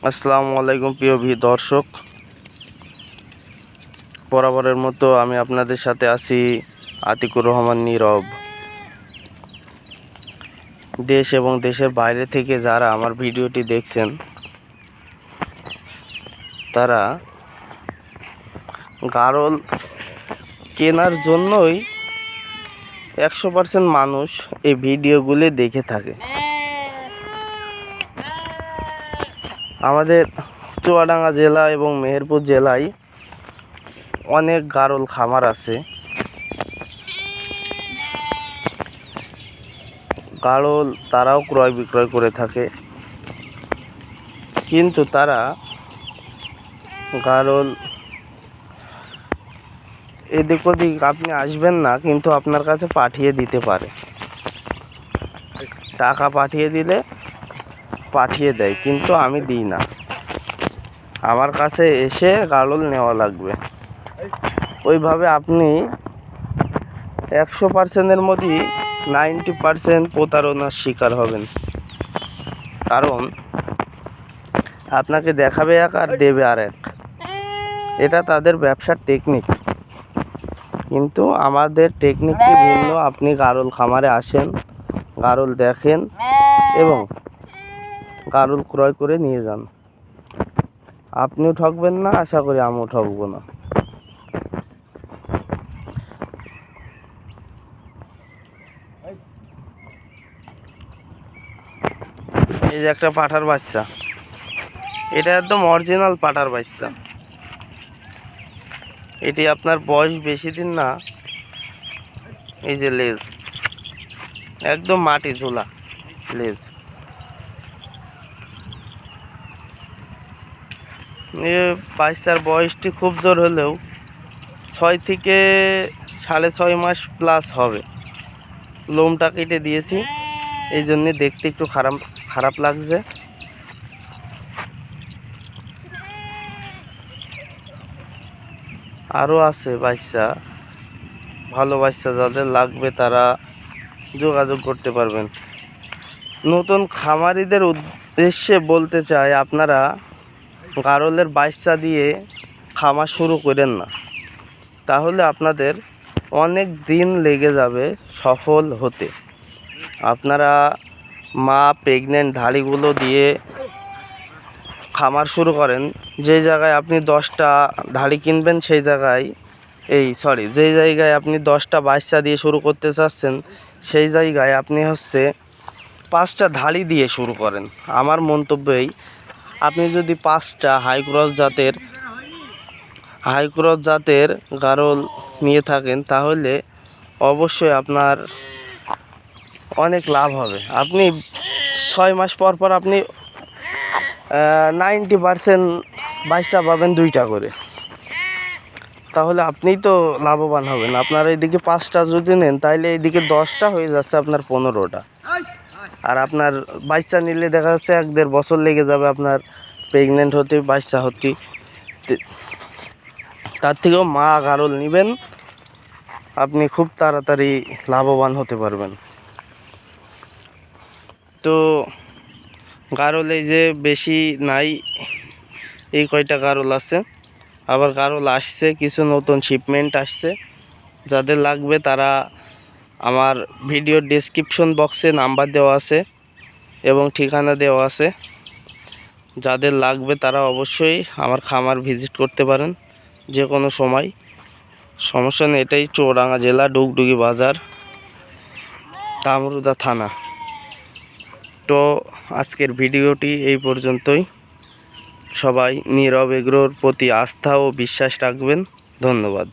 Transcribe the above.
আসসালামু আলাইকুম প্রিয় দর্শক, বরাবরের মতো আমি আপনাদের সাথে আছি আতিকুর রহমান নীরব। দেশ এবং দেশের বাইরে থেকে যারা আমার ভিডিওটি দেখছেন তারা গারল কেনার জন্যই 100% মানুষ এই ভিডিওগুলি দেখে থাকে। আমাদের চুয়াডাঙ্গা জেলা এবং মেহেরপুর জেলায় অনেক গারল খামার আছে। গারল তারাও ক্রয় বিক্রয় করে থাকে, কিন্তু তারা গারল এদিক ওদিক আপনি আসবেন না, কিন্তু আপনার কাছে পাঠিয়ে দিতে পারে। টাকা পাঠিয়ে দিলে পাঠিয়ে দেয়, কিন্তু আমি দিই না। আমার কাছে এসে গারল নেওয়া লাগবে। ওইভাবে আপনি 100%-এর মধ্যে 90% প্রতারণার শিকার হবেন। কারণ আপনাকে দেখাবে এক আর দেবে আর এক, এটা তাদের ব্যবসার টেকনিক। কিন্তু আমাদের টেকনিকটি ভিন্ন। আপনি গারল খামারে আসেন, গারল দেখেন এবং গারল ক্রয় করে নিয়ে যান। আপনিও ঠকবেন না, আশা করি আমিও ঠকবো না। এই যে একটা পাঠার বাচ্চা, এটা একদম অরিজিনাল পাঠার বাচ্চা। এটি আপনার বয়স বেশি দিন না। এই যে লেজ একদম মাটি ঝোলা লেজ। বাচ্চার বয়সটি খুব জোর হলেও 6 থেকে 6.5 মাস প্লাস হবে। লোমটা কেটে দিয়েছি, এই জন্যে দেখতে একটু খারাপ লাগছে। আরও আছে বাচ্চা, ভালো বাচ্চা যাদের লাগবে তারা যোগাযোগ করতে পারবেন। নতুন খামারিদের উদ্দেশ্যে বলতে চাই, আপনারা গারলের বাচ্চা দিয়ে খামার শুরু করেন না, তাহলে আপনাদের অনেক দিন লেগে যাবে সফল হতে। আপনারা মা প্রেগনেন্ট ধাড়িগুলো দিয়ে খামার শুরু করেন। যেই জায়গায় আপনি 10টা ধাড়ি কিনবেন, সেই জায়গায় যেই জায়গায় আপনি 10টা বাচ্চা দিয়ে শুরু করতে চাচ্ছেন, সেই জায়গায় আপনি 5টা ধাড়ি দিয়ে শুরু করেন। আমার মন্তব্যই, আপনি যদি 5টা হাই ক্রস জাতের গারল নিয়ে থাকেন, তাহলে অবশ্যই আপনার অনেক লাভ হবে। আপনি 6 মাস পর আপনি 90% বাচ্চা পাবেন 2টা করে, তাহলে আপনিই তো লাভবান হবেন। আপনার এইদিকে 5টা যদি নেন, তাহলে এইদিকে 10টা হয়ে যাচ্ছে আপনার 15টা। আর আপনার বাচ্চা নিলে দেখা যাচ্ছে 1-1.5 বছর লেগে যাবে আপনার প্রেগনেন্ট হতে, বাচ্চা হতে। তার থেকেও মা গারল নেবেন, আপনি খুব তাড়াতাড়ি লাভবান হতে পারবেন। তো গারল এই যে বেশি নাই, এই কয়টা গারল আছে। আবার গারল আসছে, কিছু নতুন শিপমেন্ট আসছে। যাদের লাগবে তারা আমার ভিডিওর ডেসক্রিপশন বক্সে নাম্বার দেওয়া আছে এবং ঠিকানা দেওয়া আছে। যাদের লাগবে তারা অবশ্যই আমার খামার ভিজিট করতে পারেন যে কোনো সময়, সমস্যা নেই। এটাই চুয়াডাঙ্গা জেলা, ডুগডুগি বাজার, কামরুদা থানা। তো আজকের ভিডিওটি এই পর্যন্তই। সবাই নীরব এগ্রোর প্রতি আস্থা ও বিশ্বাস রাখবেন। ধন্যবাদ।